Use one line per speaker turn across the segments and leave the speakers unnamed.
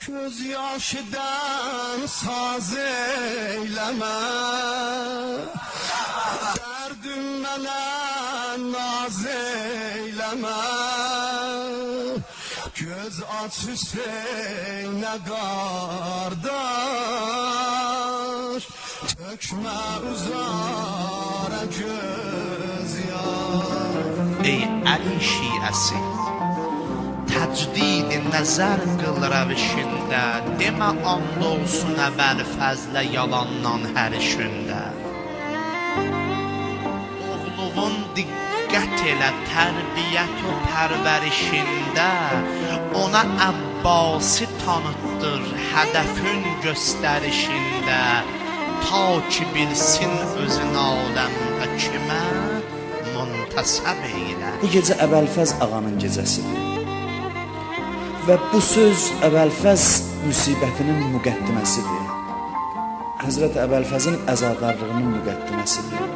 Göz yaşıdan saz eyleme, derdim mənə naz eyleme. Göz aç Hüseyn'e kardeş, tökme uzara göz yaş.
Ey Əli şiəsi, təcdid nəzər qıl rəvişində, demə and olsun əvvəl fəzlə yalandan hər işində. Oğluvun diqqət elə tərbiyyət o pərvərişində, ona Əbbasi tanıtdır hədəfün göstərişində, ta ki bilsin özün aləmdə kimə muntasəb eylə.
Bu gecə Əbəlfəz ağanın gecəsidir və bu söz Əbəlfəz müsibətinin müqəddiməsidir. Həzrət Əbəlfəzin əzadarlığının müqəddiməsidir.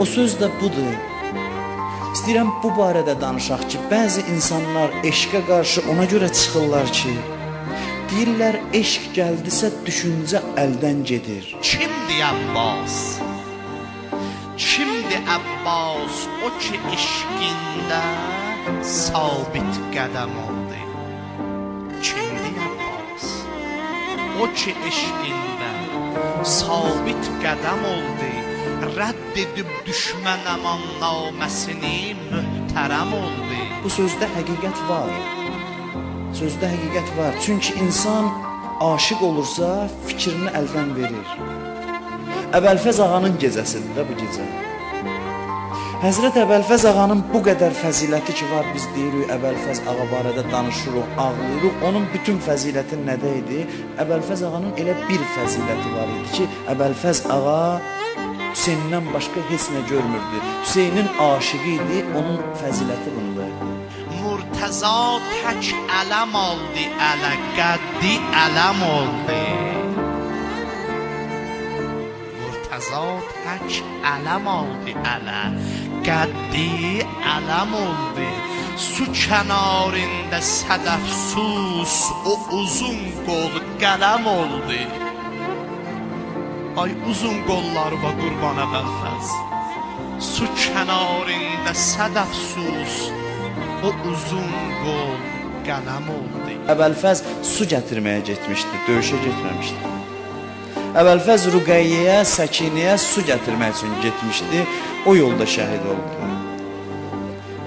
O söz də budur. İstəyirəm bu barədə danışaq ki, bəzi insanlar eşqə qarşı ona görə çıxırlar ki, deyirlər eşq gəldisə düşüncə əldən gedir.
Kimdir Əbbas? Kimdir Əbbas? O ki eşqində sabit qədəm oldu. Kimdir Əbbas? O ki eşqində sabit qədəm oldu, rədd edib düşmən əmannaməsini möhtərəm oldu.
Bu sözdə həqiqət var. Sözdə həqiqət var. Çünki insan aşiq olursa fikrini əldən verir. Əbəlfəz ağanın gecəsidir də bu gecə. Həzrət Əbəlfəz ağanın bu qədər fəziləti ki var, biz deyirik Əbəlfəz ağa barədə danışırıq, ağlayırıq. Onun bütün fəziləti nədə idi? Əbəlfəz ağanın elə bir fəziləti var idi ki, Əbəlfəz ağa Hüseynindən başqa heç nə görmürdü. Hüseynin aşığı idi, onun fəziləti bunda idi.
Murtəza tək ələm oldu, ələ qəddi ələm oldu. Murtəza tək ələm oldu, ələ qəddi ələm oldu. Su kənarında sədəfsus o uzun qol qələm oldu. Ay uzun qollarıma qurban Əbəlfəz, su kənarında sədəfsus o uzun qol qələm oldu.
Əbəlfəz su gətirməyə getmişdi, döyüşə getməmişdi. Əbəlfəz Rüqəyyəyə, Səkinəyə su gətirmək üçün getmişdi, o yolda şəhid oldu.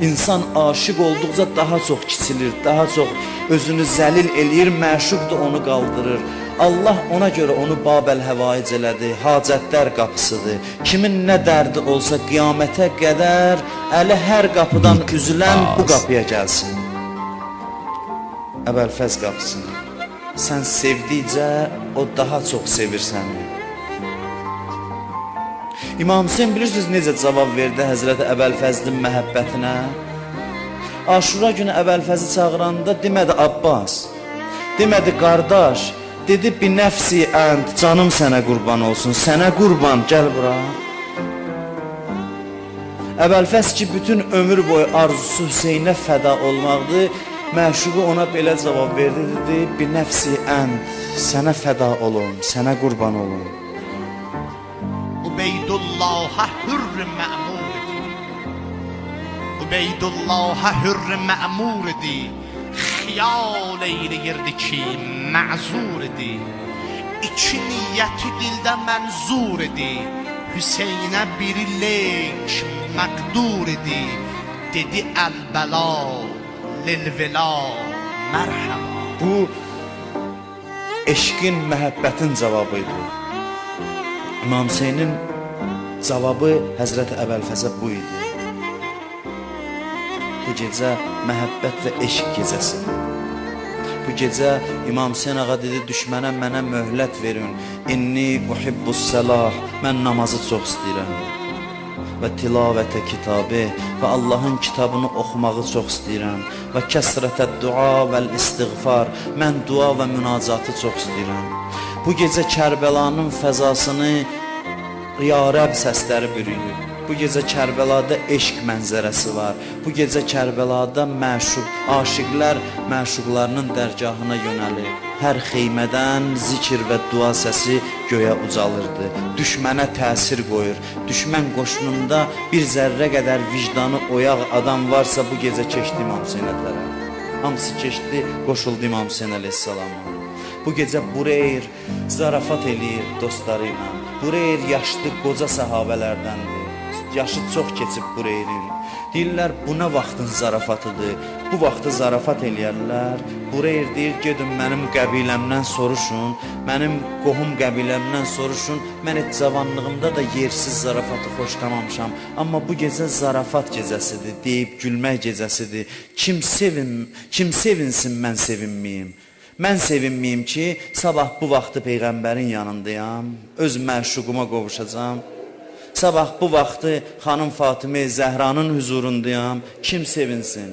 İnsan aşiq olduqca daha çox kiçilir, daha çox özünü zəlil eləyir, məşuq da onu qaldırır. Allah ona görə onu Babəl-Həvaic elədi, hacətlər qapısıdır. Kimin nə dərdi olsa qiyamətə qədər əli hər qapıdan üzülən bu qapıya gəlsin. Əbəlfəz qapısını. Sən sevdikcə o daha çox sevir səni. İmam Hüseyin bilirsiniz necə cavab verdi Həzrəti Əbəlfəzin məhəbbətinə? Aşura günü Əbəlfəzi çağıranda demədi Abbas, demədi qardaş, dedi bir nəfsi ənd, canım sənə qurban olsun, sənə qurban, gəl bura. Əbəlfəz ki bütün ömür boyu arzusu Hüseynə fəda olmaqdır, məşuqu ona belə cavab verdi, dedi bir nəfsi ənd, sənə fəda olun, sənə qurban olun.
Ubeydullahə hürr mə'muridir, Ubeydullahə hürr mə'muridir, xiyal eyləyirdi ki məzur idi, iki niyyəti dildə mənzur idi, Hüseynə biri leyk məqdur idi, dedi əlbəla lilvela mərhəba.
Bu eşqin, məhəbbətin cavabı idi. İmam Hüseynin cavabı Həzrəti Əbəlfəzə bu idi. Bu gecə məhəbbət və eşq gecəsidir. Bu gecə İmam Hüseyin ağa dedi, düşmənə mənə möhlət verin. İnni uhibbus səlah, mən namazı çox istəyirəm. Və tilavətə kitabı və Allahın kitabını oxumağı çox istəyirəm. Və kəsrətə dua və istiğfar, mən dua və münacatı çox istəyirəm. Bu gecə Kərbəlanın fəzasını Ya Rəbb səsləri bürüyür. Bu gecə Kərbəlada eşq mənzərəsi var. Bu gecə Kərbəlada məşuq, aşiqlər məşuqlarının dərgahına yönəlir. Hər xeymədən zikir və dua səsi göyə ucalırdı. Düşmənə təsir qoyur. Düşmən qoşununda bir zərrə qədər vicdanı oyaq adam varsa bu gecə keçdi İmam Hüseyn tərəf. Hamısı keçdi, qoşuldu İmam Hüseyn əleyhissalama. Bu gecə Bureyr zarafat eləyir dostları ilə. Bureyr yaşlı qoca səhabələrdəndir. Yaşı çox keçib Bureyrin. Deyirlər, bu nə vaxtın zarafatıdır? Bu vaxtı zarafat eləyərlər. Bureyr deyir, gedin mənim qəbiləmdən soruşun, mənim qohum qəbiləmdən soruşun. Mən heç cavanlığımda da yersiz zarafatı xoşlamamışam. Amma bu gecə zarafat gecəsidir, deyib gülmək gecəsidir. Kim sevinsin, mən sevinməyim. Mən sevinməyim ki, sabah bu vaxtı Peyğəmbərin yanındayam, öz məşuquma qovuşacam. Sabah bu vaxtı xanım Fatimə Zəhranın huzurundayam, kim sevinsin?